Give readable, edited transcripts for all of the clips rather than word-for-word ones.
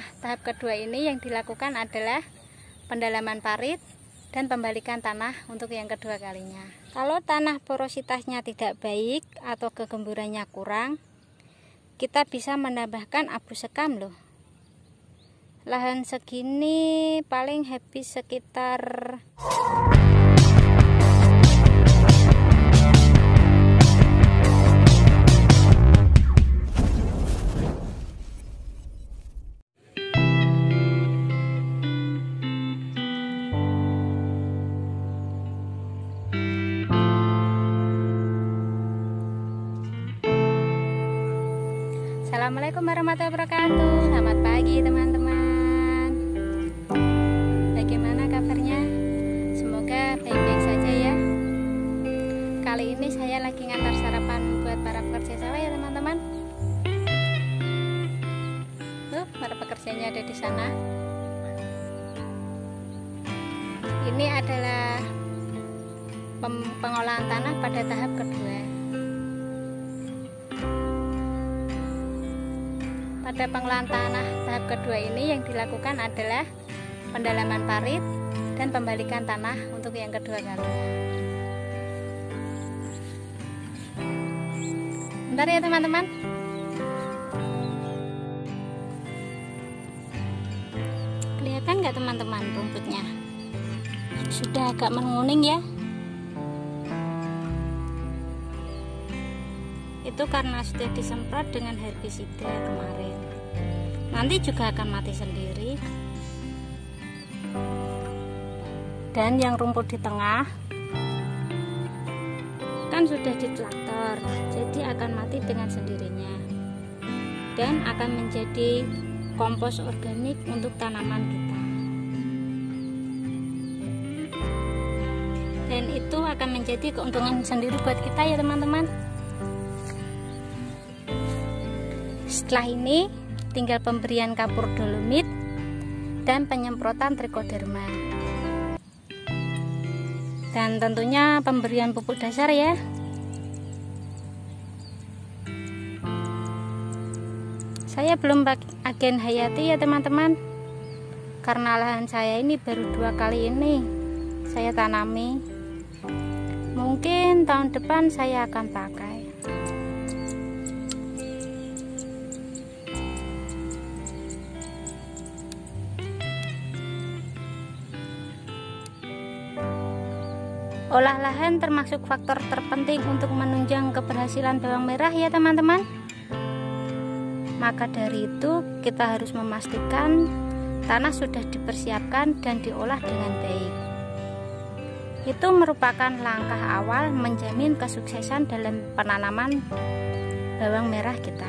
tanah tahap kedua ini yang dilakukan adalah pendalaman parit dan pembalikan tanah untuk yang kedua kalinya. Kalau tanah porositasnya tidak baik atau kegemburannya kurang, kita bisa menambahkan abu sekam loh. Lahan segini paling habis sekitar Assalamualaikum warahmatullahi wabarakatuh. Selamat pagi teman-teman. Bagaimana kabarnya? Semoga baik-baik saja ya. Kali ini saya lagi ngantar sarapan buat para pekerja sawah ya teman-teman. Tuh, para pekerjanya ada di sana. Ini adalah pengolahan tanah pada tahap kedua. Pada pengolahan tanah tahap kedua ini yang dilakukan adalah pendalaman parit dan pembalikan tanah untuk yang kedua kalinya. Bentar ya teman-teman. Kelihatan nggak teman-teman rumputnya? Sudah agak menguning ya. Itu karena sudah disemprot dengan herbisida kemarin. Nanti juga akan mati sendiri. Dan yang rumput di tengah kan sudah di traktor, jadi akan mati dengan sendirinya dan akan menjadi kompos organik untuk tanaman kita. Dan itu akan menjadi keuntungan sendiri buat kita ya teman-teman. Setelah ini tinggal pemberian kapur dolomit dan penyemprotan trikoderma. Dan tentunya pemberian pupuk dasar ya. Saya belum pakai agen hayati ya teman-teman. Karena lahan saya ini baru 2 kali ini saya tanami. Mungkin tahun depan saya akan pakai. Olah lahan termasuk faktor terpenting untuk menunjang keberhasilan bawang merah ya teman-teman. Maka dari itu kita harus memastikan tanah sudah dipersiapkan dan diolah dengan baik. Itu merupakan langkah awal menjamin kesuksesan dalam penanaman bawang merah kita.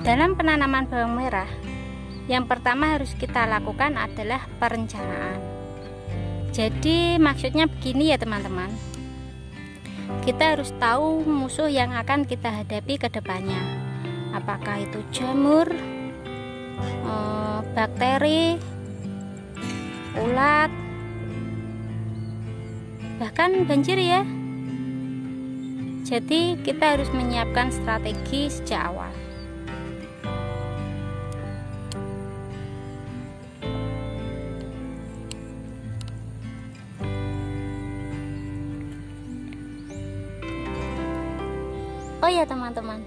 Dalam penanaman bawang merah, yang pertama harus kita lakukan adalah perencanaan. Jadi maksudnya begini ya teman-teman. Kita harus tahu musuh yang akan kita hadapi ke depannya. Apakah itu jamur, bakteri, ulat, bahkan banjir ya. Jadi kita harus menyiapkan strategi sejak awal. Oh ya teman-teman,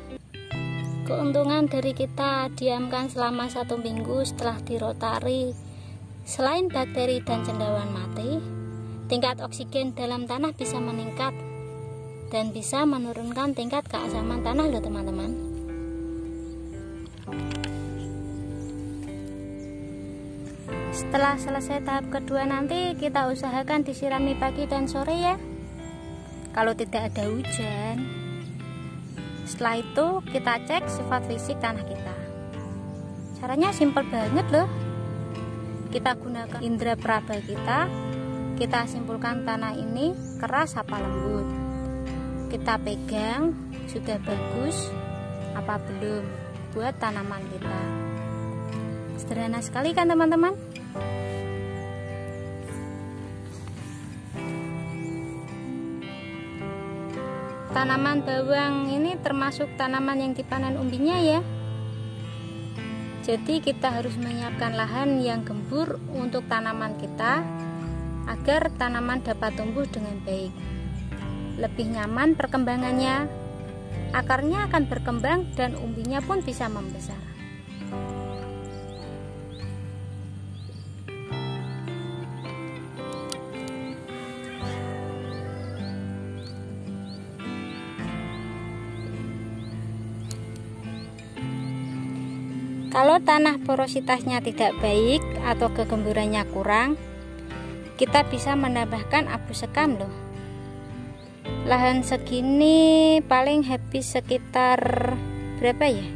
keuntungan dari kita diamkan selama 1 minggu setelah dirotari, selain bakteri dan cendawan mati, tingkat oksigen dalam tanah bisa meningkat dan bisa menurunkan tingkat keasaman tanah loh teman-teman. Setelah selesai tahap kedua nanti kita usahakan disirami pagi dan sore ya, kalau tidak ada hujan. Setelah itu kita cek sifat fisik tanah kita. Caranya simpel banget loh. Kita gunakan indera peraba kita simpulkan tanah ini keras apa lembut. Kita pegang sudah bagus apa belum buat tanaman kita. Sederhana sekali kan teman-teman? Tanaman bawang ini termasuk tanaman yang dipanen umbinya ya. Jadi kita harus menyiapkan lahan yang gembur untuk tanaman kita agar tanaman dapat tumbuh dengan baik. Lebih nyaman perkembangannya, akarnya akan berkembang dan umbinya pun bisa membesar. Kalau tanah porositasnya tidak baik atau kegemburannya kurang, kita bisa menambahkan abu sekam loh. Lahan segini paling habis sekitar berapa ya?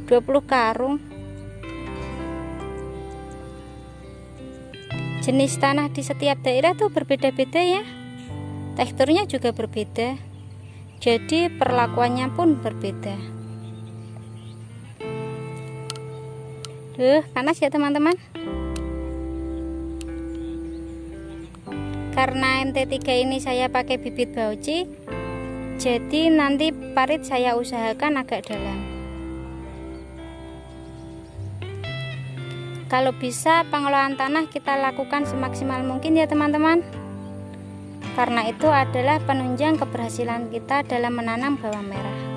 20 karung. Jenis tanah di setiap daerah tuh berbeda-beda ya. Teksturnya juga berbeda. Jadi perlakuannya pun berbeda. Panas ya teman-teman. Karena MT3 ini saya pakai bibit bauci, jadi nanti parit saya usahakan agak dalam. Kalau bisa pengelolaan tanah kita lakukan semaksimal mungkin ya teman-teman. Karena itu adalah penunjang keberhasilan kita dalam menanam bawang merah.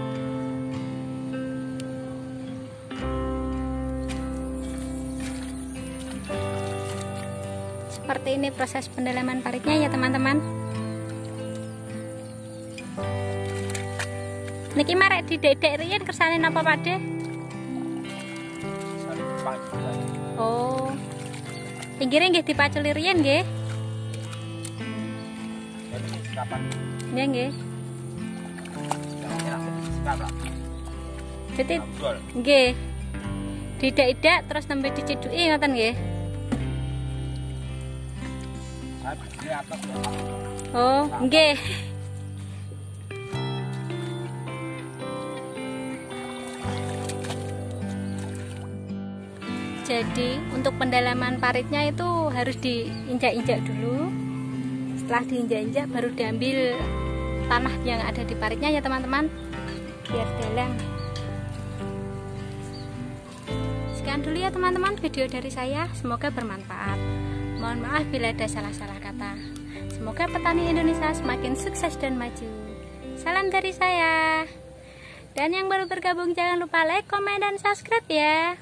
Seperti ini proses pendalaman paritnya ya teman-teman. Niki marek didedek riyen kersane napa Pak De? Oh. Pinggire nggih dipaculi riyen nggih. Nggih nggih. Jadi nggih. Didak-idak terus nembe diceduki ngoten nggih. Oh, nggih. Jadi untuk pendalaman paritnya itu harus diinjak-injak dulu. Setelah diinjak-injak baru diambil tanah yang ada di paritnya ya teman-teman, biar dalam. Sekian dulu ya teman-teman video dari saya, semoga bermanfaat. Mohon maaf bila ada salah-salah kata. Semoga petani Indonesia semakin sukses dan maju. Salam dari saya. Dan yang baru bergabung jangan lupa like, komen, dan subscribe ya.